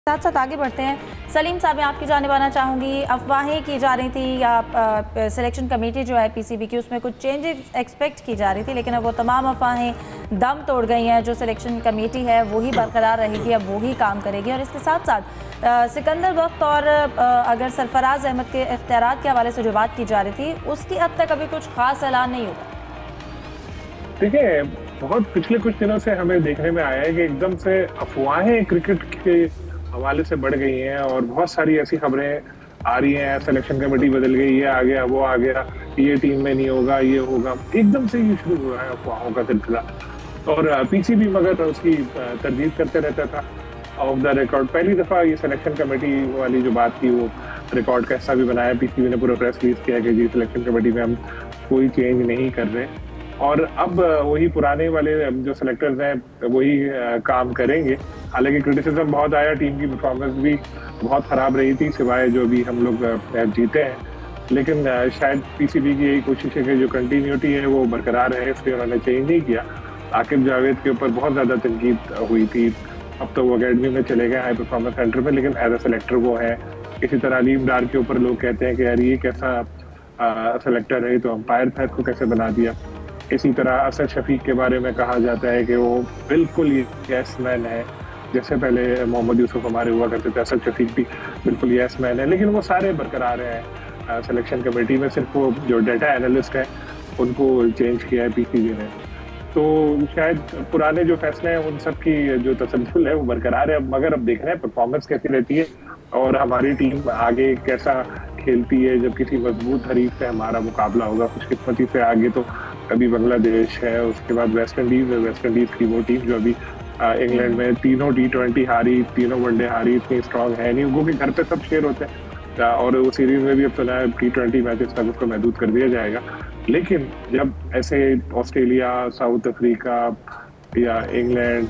साथ साथ आगे बढ़ते हैं। सलीम साहब, मैं आपकी जानिब आना चाहूँगी। अफवाहें की जा रही थी या सिलेक्शन कमेटी जो है पीसीबी की, उसमें कुछ चेंजेस एक्सपेक्ट की जा रही थी, लेकिन अब वो तमाम अफवाहें दम तोड़ गई हैं। जो सिलेक्शन कमेटी है वही बरकरार रहेगी, अब वही काम करेगी। और इसके साथ साथ सिकंदर बख्त और अगर सरफराज अहमद के इख्तियारात के हवाले से जो बात की जा रही थी, उसकी अब तक अभी कुछ खास ऐलान नहीं हुआ। देखिए, बहुत पिछले कुछ दिनों से हमें देखने में आया है कि एकदम से अफवाहें क्रिकेट के हवाले से बढ़ गई हैं और बहुत सारी ऐसी खबरें आ रही हैं। सिलेक्शन कमेटी बदल गई, ये आ गया, वो आ गया, ये टीम में नहीं होगा, ये होगा। एकदम से ये शुरू हुआ है अफवाहों का सिलसिला। और पीसीबी मगर उसकी तरदीद करते रहता था ऑफ द रिकॉर्ड। पहली दफा ये सिलेक्शन कमेटी वाली जो बात थी वो रिकॉर्ड का हिस्सा भी बनाया। पीसीबी ने पूरा प्रेस रिलीज किया कि जी सिलेक्शन कमेटी में हम कोई चेंज नहीं कर रहे, और अब वही पुराने वाले जो सिलेक्टर्स हैं वही काम करेंगे। हालांकि क्रिटिसिज्म बहुत आया, टीम की परफॉर्मेंस भी बहुत खराब रही थी, सिवाय जो भी हम लोग जीते हैं। लेकिन शायद पीसीबी की यही कोशिश है कि जो कंटिन्यूटी है वो बरकरार है, इसलिए उन्होंने चेंज नहीं किया। आकिब जावेद के ऊपर बहुत ज्यादा तनकीद हुई थी। अब तो वो अकेडमी में चले गए, हाई परफॉर्मेंस सेंटर में, लेकिन एज अ सिलेक्टर वो है। इसी तरह अलीम डार के ऊपर लोग कहते हैं कि यार ये कैसा सिलेक्टर है, तो अंपायर था, इसको कैसे बना दिया। इसी तरह असद शफीक के बारे में कहा जाता है कि वो बिल्कुल यस मैन है, जैसे पहले मोहम्मद यूसुफ हमारे हुआ करते थे, असद शफीक भी बिल्कुल यस मैन है। लेकिन वो सारे बरकरार हैं सिलेक्शन कमेटी में, सिर्फ वो जो डाटा एनालिस्ट है उनको चेंज किया है पीसीबी ने। तो शायद पुराने जो फैसले हैं उन सब की जो तसल्सल है वो बरकरार है। मगर अब देखना है परफॉर्मेंस कैसी रहती है और हमारी टीम आगे कैसा खेलती है। जब किसी मजबूत हरीफ से हमारा मुकाबला होगा, खुशकिस्मती से आगे तो अभी बांग्लादेश है, उसके बाद वेस्ट इंडीज है। वेस्ट इंडीज की वो टीम जो अभी इंग्लैंड में तीनों T20 हारी, तीनों वनडे हारी, इतनी स्ट्रांग है नहीं। उनको के घर पे सब शेयर होते हैं और वो सीरीज में भी अब सुना है T20 मैचेस तक उसको महदूद कर दिया जाएगा। लेकिन जब ऐसे ऑस्ट्रेलिया, साउथ अफ्रीका या इंग्लैंड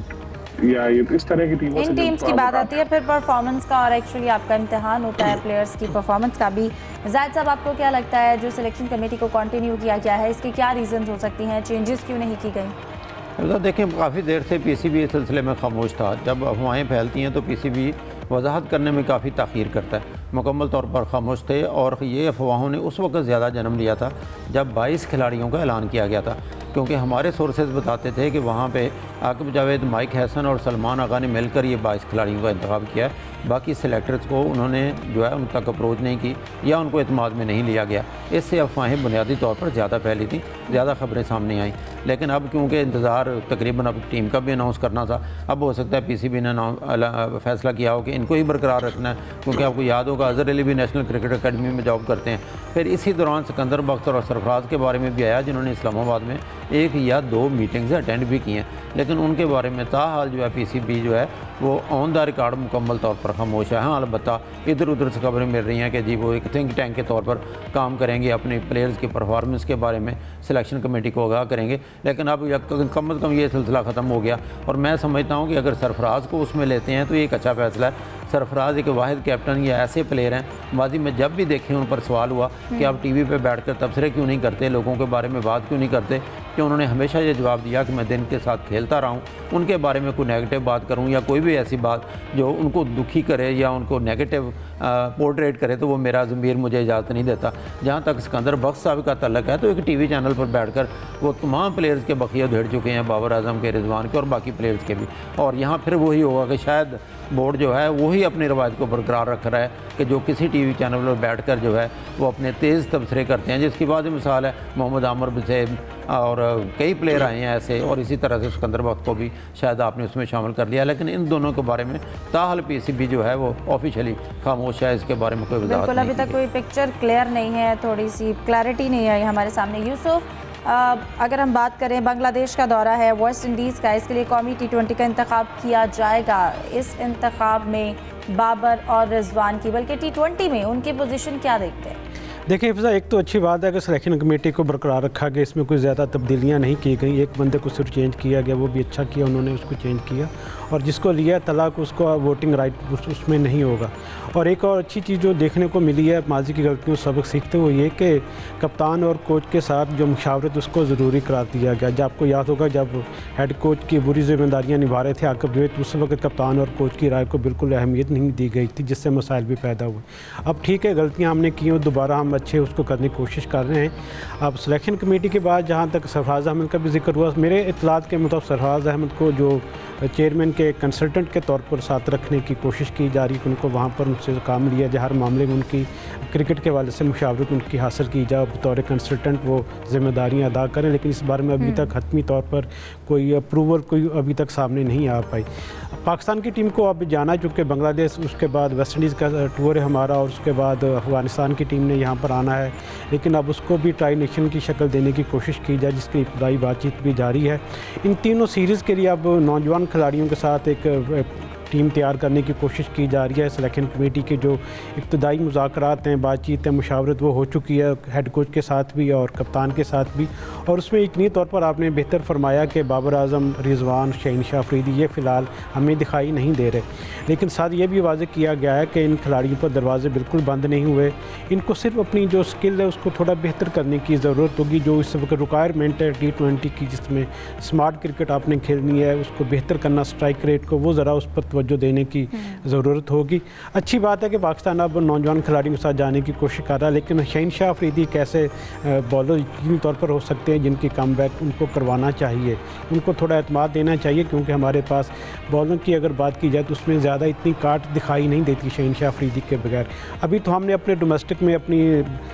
या इस तरह की टीमों इन टीम्स की बात आती है, फिर परफॉर्मेंस का और एक्चुअली आपका इम्तिहान होता है प्लेयर्स की परफॉर्मेंस का भी। जाहिद साहब, आपको क्या लगता है जो सिलेक्शन कमेटी को कंटिन्यू किया गया है, इसकी क्या रीजंस हो सकती हैं, चेंजेस क्यों नहीं की गई? तो देखिए, काफ़ी देर से पीसीबी इस सिलसिले में खामोश था। जब अफवाहें फैलती हैं तो पीसीबी वजाहत करने में काफ़ी ताख़ीर करता है। मुकम्मल तौर पर खामोश थे और ये अफवाहों ने उस वक्त ज़्यादा जन्म लिया था जब 22 खिलाड़ियों का ऐलान किया गया था, क्योंकि हमारे सोर्सेज बताते थे कि वहाँ पे आकिब जावेद, माइक हैसन और सलमान आगा ने मिलकर ये 22 खिलाड़ियों का इंतखाब किया है। बाकी सिलेक्टर्स को उन्होंने जो है उन तक अप्रोच नहीं की या उनको एतमाद में नहीं लिया गया। इससे अफवाहें बुनियादी तौर पर ज़्यादा फैली थी, ज़्यादा खबरें सामने आईं। लेकिन अब क्योंकि इंतज़ार तकरीबन अब टीम का भी अनाउंस करना था, अब हो सकता है पीसीबी ने फैसला किया हो कि इनको ही बरकरार रखना है, क्योंकि आपको याद होगा अज़हर अली भी नेशनल क्रिकेट अकेडमी में जॉब करते हैं। फिर इसी दौरान सिकंदर बख्त और सरफराज के बारे में भी आया, जिन्होंने इस्लामाबाद में 1 या 2 मीटिंग्स अटेंड भी की हैं, लेकिन उनके बारे में ताहाल जो है पीसीबी जो है वो ऑन द रिकॉर्ड मुकम्मल तौर पर खामोश है। हाँ, अलबत्ता इधर उधर से खबरें मिल रही हैं कि जी वो एक थिंक टैंक के तौर पर काम करेंगे, अपने प्लेयर्स की परफॉर्मेंस के बारे में सिलेक्शन कमेटी को आगाह करेंगे। लेकिन अब कम अज़ कम ये सिलसिला ख़त्म हो गया और मैं समझता हूँ कि अगर सरफराज को उसमें लेते हैं तो ये एक अच्छा फ़ैसला है। सरफराज एक वाहिद कैप्टन या ऐसे प्लेयर हैं, माजी में जब भी देखें उन पर सवाल हुआ कि आप टीवी पे बैठकर तबसरे क्यों नहीं करते, लोगों के बारे में बात क्यों नहीं करते, कि उन्होंने हमेशा ये जवाब दिया कि मैं दिन के साथ खेलता रहा हूँ, उनके बारे में कोई नेगेटिव बात करूँ या कोई भी ऐसी बात जो उनको दुखी करे या उनको नेगेटिव पोर्ट्रेट करे तो वो मेरा ज़मीर मुझे इजाज़त नहीं देता। जहाँ तक सिकंदर बख्त साहब का तल्लक है तो एक टीवी चैनल पर बैठकर वो तमाम प्लेयर्स के बखिया धेड़ चुके हैं, बाबर आजम के, रिजवान के और बाकी प्लेयर्स के भी। और यहाँ फिर वही होगा कि शायद बोर्ड जो है वही अपनी रवायत को बरकरार रख रहा है कि जो किसी टीवी चैनल पर बैठकर जो है वो अपने तेज़ तबसरे करते हैं, जिसकी बाद मिसाल है मोहम्मद आमर बिसेन और कई प्लेयर आए हैं ऐसे, और इसी तरह से सिकंदर बख्त को भी शायद आपने उसमें शामिल कर लिया। लेकिन इन दोनों के बारे में ताहल पीसीबी जो है वो ऑफिशियली खामोश है, इसके बारे में कोई वजाहत नहीं। अभी तक कोई पिक्चर क्लियर नहीं है, थोड़ी सी क्लैरिटी नहीं आई हमारे सामने। यूसुफ, अगर हम बात करें बांग्लादेश का दौरा है, वेस्ट इंडीज़ का, इसके लिए कौमी T20 का इंतखाब किया जाएगा। इस इंतखाब में बाबर और रिजवान की, बल्कि T20 में उनकी पोजीशन क्या देखते हैं? देखिए फिजा, एक तो अच्छी बात है कि सिलेक्शन कमेटी को बरकरार रखा गया, इसमें कोई ज़्यादा तब्दीलियां नहीं की गई। एक बंदे को सिर्फ चेंज किया गया, वो भी अच्छा किया, उन्होंने उसको चेंज किया। और जिसको लिया तलाक उसको वोटिंग राइट उसमें नहीं होगा। और एक और अच्छी चीज़ जो देखने को मिली है माजी की गलतियों से सबक सीखते हुए ये कि कप्तान और कोच के साथ जो मुशावरत उसको ज़रूरी करार दिया गया। जब आपको याद होगा जब हेड कोच की बुरी जिम्मेदारियां निभा रहे थे आकिब जवेद, उस वक्त कप्तान और कोच की राय को बिल्कुल अहमियत नहीं दी गई थी, जिससे मसाइल भी पैदा हुए। अब ठीक है, गलतियाँ हमने की हैं, दोबारा हम अच्छे उसको करने की कोशिश कर रहे हैं। अब सिलेक्शन कमेटी के बाद जहाँ तक सरफराज अहमद का भी जिक्र हुआ, मेरे इत्तलात के मुताबिक सरफराज अहमद को जो चेयरमैन के कंसल्टेंट के तौर पर साथ रखने की कोशिश की जा रही है, उनको वहाँ पर उनसे काम लिया जाए, हर मामले में उनकी क्रिकेट के वाले से मुशावरत उनकी हासिल की जाए, बतौर कंसल्टेंट वो जिम्मेदारियाँ अदा करें। लेकिन इस बारे में अभी तक हतमी तौर पर कोई अप्रूवल कोई अभी तक सामने नहीं आ पाई। पाकिस्तान की टीम को अब जाना, चूँकि बांग्लादेश उसके बाद वेस्ट इंडीज़ का टूर है हमारा, और उसके बाद अफगानिस्तान की टीम ने यहाँ पर आना है, लेकिन अब उसको भी ट्राई नेशन की शक्ल देने की कोशिश की जाए, जिसकी इब्तदाई बातचीत भी जारी है। इन तीनों सीरीज़ के लिए अब नौजवान खिलाड़ियों के साथ एक टीम तैयार करने की कोशिश की जा रही है। सिलेक्शन कमेटी के जो इब्तदाई मुज़ाकरात हैं, बातचीत है, मुशावरत वो हो चुकी है हेड कोच के साथ भी और कप्तान के साथ भी। और उसमें यकीनी तौर पर आपने बेहतर फरमाया कि बाबर आजम, रिजवान, शहनशाह अफरीदी ये फ़िलहाल हमें दिखाई नहीं दे रहे, लेकिन साथ ये भी वाज़ेह किया गया है कि इन खिलाड़ियों पर दरवाजे बिल्कुल बंद नहीं हुए। इनको सिर्फ अपनी जो स्किल है उसको थोड़ा बेहतर करने की ज़रूरत होगी। जो इस वक्त रिक्वायरमेंट है T20 की, जिसमें स्मार्ट क्रिकेट आपने खेलनी है, उसको बेहतर करना, स्ट्राइक रेट को, वो ज़रा उस पर तवज्जो देने की ज़रूरत होगी। अच्छी बात है कि पाकिस्तान अब नौजवान खिलाड़ियों के साथ जाने की कोशिश कर रहा है, लेकिन शहनशाह अफरीदी कैसे बॉलर यकीनी तौर पर हो सकते हैं जिनकी कम बैक उनको करवाना चाहिए, उनको थोड़ा एतमाद देना चाहिए, क्योंकि हमारे पास बॉलर की अगर बात की जाए तो उसमें ज़्यादा इतनी काट दिखाई नहीं देती शहनशाह अफरीदी के बगैर। अभी तो हमने अपने डोमेस्टिक में अपनी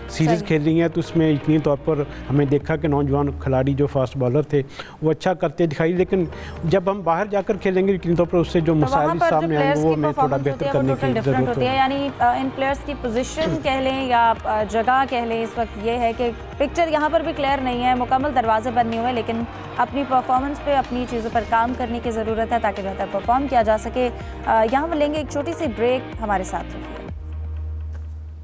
सीरीज़ खेली हैं, तो उसमें यकीनी तौर पर हमें देखा कि नौजवान खिलाड़ी जो फास्ट बॉलर थे वो अच्छा करते दिखाई, लेकिन जब हम बाहर जाकर खेलेंगे यकीनी तौर पर उससे जो मसाइल सामने आएंगे वो हमें थोड़ा बेहतर करने की ज़रूरत होती है। यानी इन प्लेयर्स की पोजीशन कह लें या जगह कह लें, इस वक्त ये है कि पिक्चर यहाँ पर भी क्लियर नहीं है, मुकम्मल दरवाजे बंद नहीं हुए, लेकिन अपनी परफॉर्मेंस पे, अपनी चीज़ों पर काम करने की ज़रूरत है ताकि बेहतर परफॉर्म किया जा सके। यहाँ पर लेंगे एक छोटी सी ब्रेक, हमारे साथ रहिए।